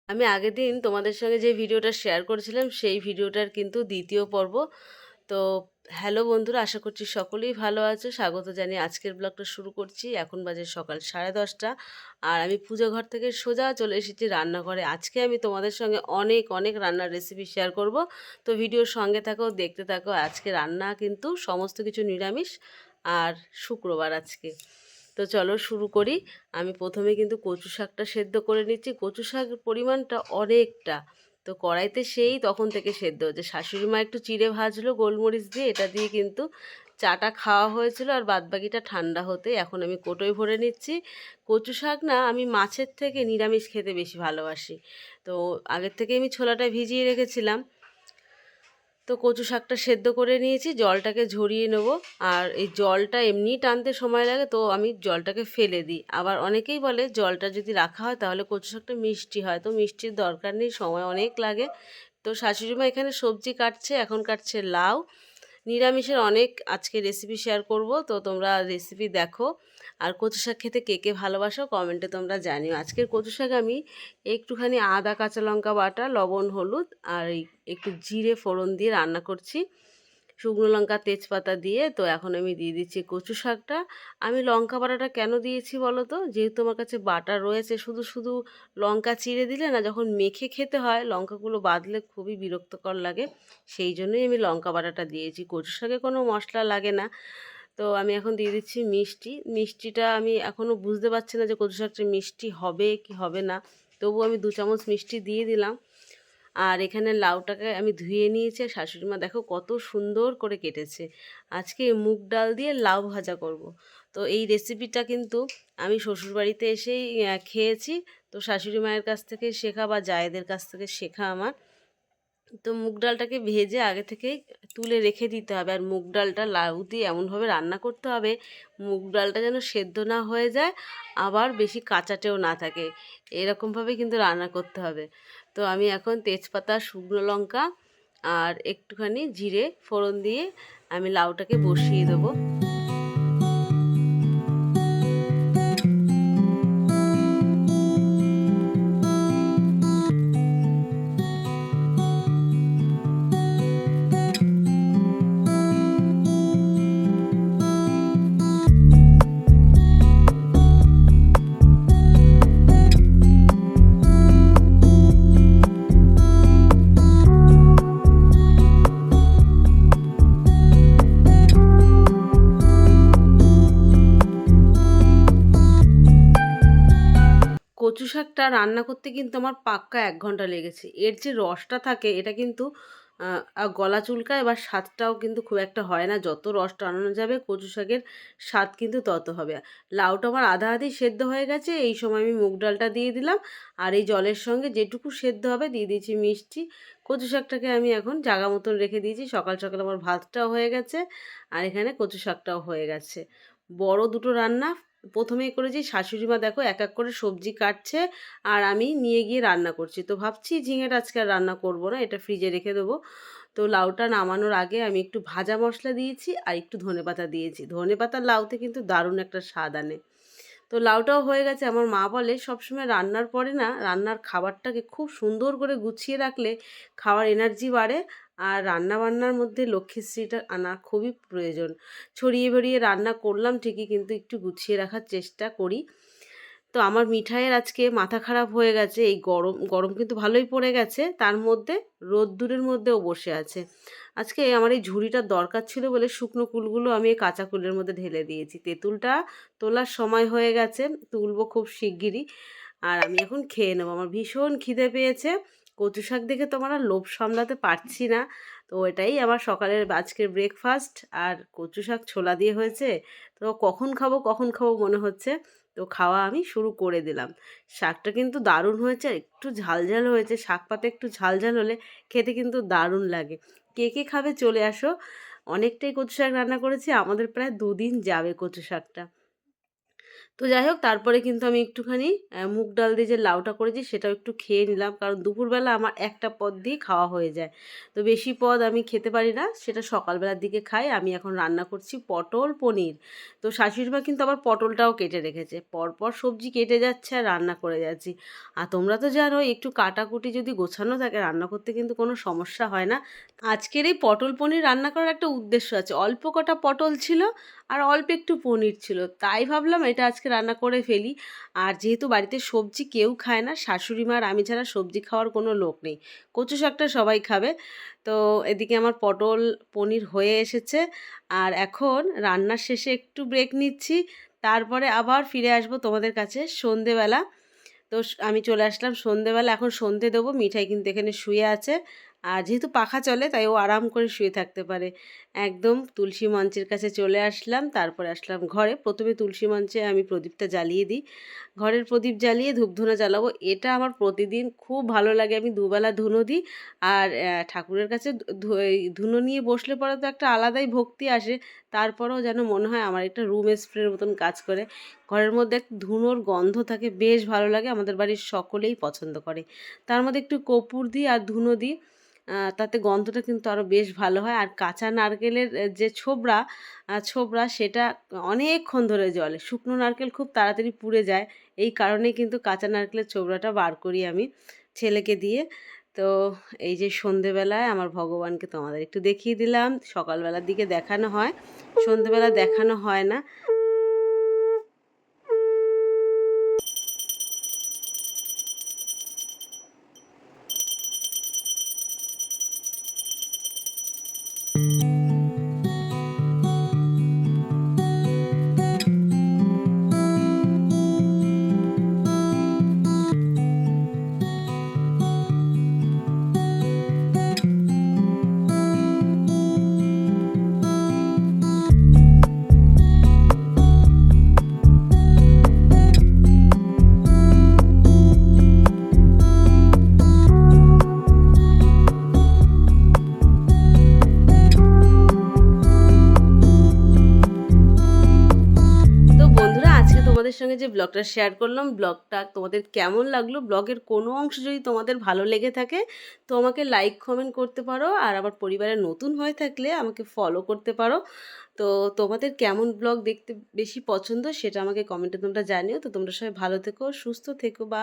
আমি আগের দিন তোমাদের সঙ্গে যে ভিডিওটা শেয়ার করেছিলাম সেই ভিডিওটার কিন্তু দ্বিতীয় পর্ব। তো হ্যালো বন্ধুরা, আশা করছি সকলেই ভালো আছো। স্বাগত জানিয়ে আজকের ব্লগটা শুরু করছি। এখন বাজে সকাল 10:30 আর আমি পুজো ঘর থেকে সোজা চলে এসেছি রান্নাঘরে। আজকে আমি তোমাদের সঙ্গে অনেক অনেক রান্নার রেসিপি শেয়ার করব। তো ভিডিওর সঙ্গে থাকো, দেখতে থাকো। আজকে রান্না কিন্তু সমস্ত কিছু নিরামিষ আর শুক্রবার আজকে। তো চলো শুরু করি। আমি প্রথমে কিন্তু কচু শাকটা সেদ্ধ করে নিচ্ছি। কচু শাকের পরিমাণটা অনেকটা, তো কড়াইতে সেই তখন থেকে সেদ্ধ হচ্ছে। শাশুড়ি মা একটু চিড়ে ভাজলো গোলমরিচ দিয়ে, এটা দিয়ে কিন্তু চাটা খাওয়া হয়েছিল, আর বাদবাকিটা ঠান্ডা হতে এখন আমি কোটোয় ভরে নিচ্ছি। কচু শাক না, আমি মাছের থেকে নিরামিষ খেতে বেশি ভালোবাসি। তো আগের থেকে আমি ছোলাটা ভিজিয়ে রেখেছিলাম। তো কচু শাকটা সেদ্ধ করে নিয়েছি, জলটাকে ঝরিয়ে নেব। আর এই জলটা এমনি টানতে সময় লাগে, তো আমি জলটাকে ফেলে দিই। আবার অনেকেই বলে জলটা যদি রাখা হয় তাহলে কচু শাকটা মিষ্টি হয়, তো মিষ্টির দরকার নেই, সময় অনেক লাগে। তো শাশুড়িমা এখানে সবজি কাটছে, এখন কাটছে লাউ। নিরামিষের অনেক আজকে রেসিপি শেয়ার করব, তো তোমরা রেসিপি দেখো। আর কচু শাক খেতে কে কে ভালোবাসো কমেন্টে তোমরা জানিও। আজকের কচু শাক আমি একটুখানি আদা কাঁচা লঙ্কা বাটা, লবণ হলুদ আর একটু জিরে ফোড়ন দিয়ে রান্না করছি, শুকনো লঙ্কা তেজপাতা দিয়ে। তো এখন আমি দিয়ে দিচ্ছি কচু শাকটা। আমি লঙ্কা বাটাটা কেন দিয়েছি বলো তো, যেহেতু আমার কাছে বাটা রয়েছে। শুধু শুধু লঙ্কা চিড়ে দিলে না, যখন মেখে খেতে হয় লঙ্কাগুলো বাদলে খুবই বিরক্তকর লাগে, সেই জন্যই আমি লঙ্কা বাটাটা দিয়েছি। কচু শাকে কোনো মশলা লাগে না। তো আমি এখন দিয়ে দিচ্ছি মিষ্টি। মিষ্টিটা আমি এখনও বুঝতে পারছি না যে কচু শাকটা মিষ্টি হবে কি হবে না, তবু আমি 2 চামচ মিষ্টি দিয়ে দিলাম। আর এখানে লাউটাকে আমি ধুয়ে নিয়েছি, আর শাশুড়িমা দেখো কত সুন্দর করে কেটেছে। আজকে মুগ ডাল দিয়ে লাউ ভাজা করব। তো এই রেসিপিটা কিন্তু আমি শ্বশুরবাড়িতে এসেই খেয়েছি। তো শাশুড়ি মায়ের কাছ থেকে শেখা বা জায়েদের কাছ থেকে শেখা আমার। তো মুগ ডালটাকে ভেজে আগে থেকেই তুলে রেখে দিতে হবে। আর মুগ ডালটা লাউ দিয়ে এমনভাবে রান্না করতে হবে, মুগ ডালটা যেন সেদ্ধ না হয়ে যায়, আবার বেশি কাঁচাটেও না থাকে, এরকমভাবে কিন্তু রান্না করতে হবে। তো আমি এখন তেজপাতা, শুকনো লঙ্কা আর একটুখানি জিরে ফোড়ন দিয়ে আমি লাউটাকে বসিয়ে দেবো। কচু শাকটা রান্না করতে কিন্তু আমার পাক্কা 1 ঘন্টা লেগেছে। এর যে রসটা থাকে এটা কিন্তু গলা চুলকায়, এবার স্বাদটাও কিন্তু খুব একটা হয় না। যত রস টানানো যাবে কচু শাকের স্বাদ কিন্তু তত হবে। লাউটা আমার আধা আধি সেদ্ধ হয়ে গেছে, এই সময় আমি মুগ ডালটা দিয়ে দিলাম। আর এই জলের সঙ্গে যেটুকু সেদ্ধ হবে দিয়ে দিয়েছি মিষ্টি। কচু শাকটাকে আমি এখন জাগা মতন রেখে দিয়েছি। সকাল সকাল আমার ভাতটাও হয়ে গেছে, আর এখানে কচু শাকটাও হয়ে গেছে। বড় দুটো রান্না প্রথমেই করেছি। শাশুড়ি মা দেখো এক এক করে সবজি কাটছে, আর আমি নিয়ে গিয়ে রান্না করছি। তো ভাবছি ঝিঙেটা আজকে আর রান্না করব না, এটা ফ্রিজে রেখে দেবো। তো লাউটা নামানোর আগে আমি একটু ভাজা মশলা দিয়েছি আর একটু ধনেপাতা দিয়েছি। ধনেপাতা লাউতে কিন্তু দারুণ একটা স্বাদ আনে। তো লাউটাও হয়ে গেছে। আমার মা বলে সবসময় রান্নার পরে না, রান্নার খাবারটাকে খুব সুন্দর করে গুছিয়ে রাখলে খাওয়ার এনার্জি বাড়ে। আর রান্না বান্নার মধ্যে লক্ষ্মীশ্রীটা আনা খুবই প্রয়োজন। ছড়িয়ে বেড়িয়ে রান্না করলাম ঠিকই, কিন্তু একটু গুছিয়ে রাখার চেষ্টা করি। তো আমার মিঠাইয়ের আজকে মাথা খারাপ হয়ে গেছে। এই গরম গরম কিন্তু ভালোই পড়ে গেছে, তার মধ্যে রোদ্দুরের মধ্যেও বসে আছে। আজকে আমার এই ঝুড়িটার দরকার ছিল বলে শুকনো কুলগুলো আমি এই কাঁচা কুলের মধ্যে ঢেলে দিয়েছি। তেঁতুলটা তোলার সময় হয়ে গেছে, তুলবো খুব শিগগিরই। আর আমি এখন খেয়ে নেবো, আমার ভীষণ খিদে পেয়েছে। কচু শাক দেখে তো আমার আর লোভ সামলাতে পারছি না। তো এটাই আমার সকালের আজকের ব্রেকফাস্ট। আর কচু শাক ছোলা দিয়ে হয়েছে, তো কখন খাবো কখন খাবো মনে হচ্ছে। তো খাওয়া আমি শুরু করে দিলাম। শাকটা কিন্তু দারুণ হয়েছে, আর একটু ঝাল ঝাল হয়েছে। শাক পাতা একটু ঝাল ঝাল হলে খেতে কিন্তু দারুণ লাগে। কে কে খাবে চলে আসো। অনেকটাই কচু শাক রান্না করেছি, আমাদের প্রায় 2 দিন যাবে কচু শাকটা। তো যাই হোক, তারপরে কিন্তু আমি একটুখানি মুগ ডাল দিয়ে যে লাউটা করেছি সেটাও একটু খেয়ে নিলাম, কারণ দুপুরবেলা আমার একটা পদ দিয়ে খাওয়া হয়ে যায়। তো বেশি পদ আমি খেতে পারি না, সেটা সকালবেলার দিকে খাই। আমি এখন রান্না করছি পটল পনির। তো শাশুড়ি মা কিন্তু আবার পটলটাও কেটে রেখেছে, পরপর সবজি কেটে যাচ্ছে আর রান্না করে যাচ্ছি। আর তোমরা তো জানো একটু কাটাকুটি যদি গোছানো থাকে রান্না করতে কিন্তু কোনো সমস্যা হয় না। আজকের এই পটল পনির রান্না করার একটা উদ্দেশ্য আছে। অল্প কটা পটল ছিল আর অল্প একটু পনির ছিল, তাই ভাবলাম এটা আজকে রান্না করে ফেলি। আর যেহেতু বাড়িতে সবজি কেউ খায় না, শাশুড়ি মার আমি ছাড়া সবজি খাওয়ার কোনো লোক নেই, কচু শাকটা সবাই খাবে। তো এদিকে আমার পটল পনির হয়ে এসেছে, আর এখন রান্নার শেষে একটু ব্রেক নিচ্ছি, তারপরে আবার ফিরে আসবো তোমাদের কাছে সন্ধেবেলা। তো আমি চলে আসলাম সন্ধেবেলা, এখন সন্ধে দেবো। মিঠাই কিন্তু এখানে শুয়ে আছে, আর যেহেতু পাখা চলে তাই ও আরাম করে শুয়ে থাকতে পারে। একদম তুলসী মঞ্চের কাছে চলে আসলাম, তারপরে আসলাম ঘরে। প্রথমে তুলসী মঞ্চে আমি প্রদীপটা জ্বালিয়ে দিই, ঘরের প্রদীপ জ্বালিয়ে ধূপধুনো জ্বালাবো। এটা আমার প্রতিদিন খুব ভালো লাগে, আমি দুবেলা ধুনো দিই। আর ঠাকুরের কাছে ধুনো নিয়ে বসলে পরে তো একটা আলাদাই ভক্তি আসে। তারপরেও যেন মনে হয় আমার একটা রুম স্প্রের মতন কাজ করে। ঘরের মধ্যে একটা ধুনোর গন্ধ থাকে, বেশ ভালো লাগে, আমাদের বাড়ির সকলেই পছন্দ করে। তার মধ্যে একটু কর্পূর দিই আর ধুনো দিই, তাতে গন্ধটা কিন্তু আরও বেশ ভালো হয়। আর কাঁচা নারকেলের যে ছোবড়া ছোবড়া সেটা অনেকক্ষণ ধরে জ্বলে, শুকনো নারকেল খুব তাড়াতাড়ি পুড়ে যায়, এই কারণেই কিন্তু কাঁচা নারকেলের ছোবড়াটা বার করি আমি ছেলেকে দিয়ে। তো এই যে সন্ধেবেলায় আমার ভগবানকে তোমাদের একটু দেখিয়ে দিলাম, সকালবেলার দিকে দেখানো হয়, সন্ধেবেলা দেখানো হয় না। তো বন্ধুরা, আজকে তোমাদের সঙ্গে যে ব্লগটা শেয়ার করলাম, ব্লগটা তোমাদের কেমন লাগলো? ব্লগের কোনো অংশ যদি তোমাদের ভালো লেগে থাকে তো আমাকে লাইক কমেন্ট করতে পারো, আর আমার পরিবারে নতুন হয়ে থাকলে আমাকে ফলো করতে পারো। তো তোমাদের কেমন ব্লগ দেখতে বেশি পছন্দ সেটা আমাকে কমেন্টে তোমরা জানিও। তো তোমরা সবাই ভালো থেকো, সুস্থ থেকো, বা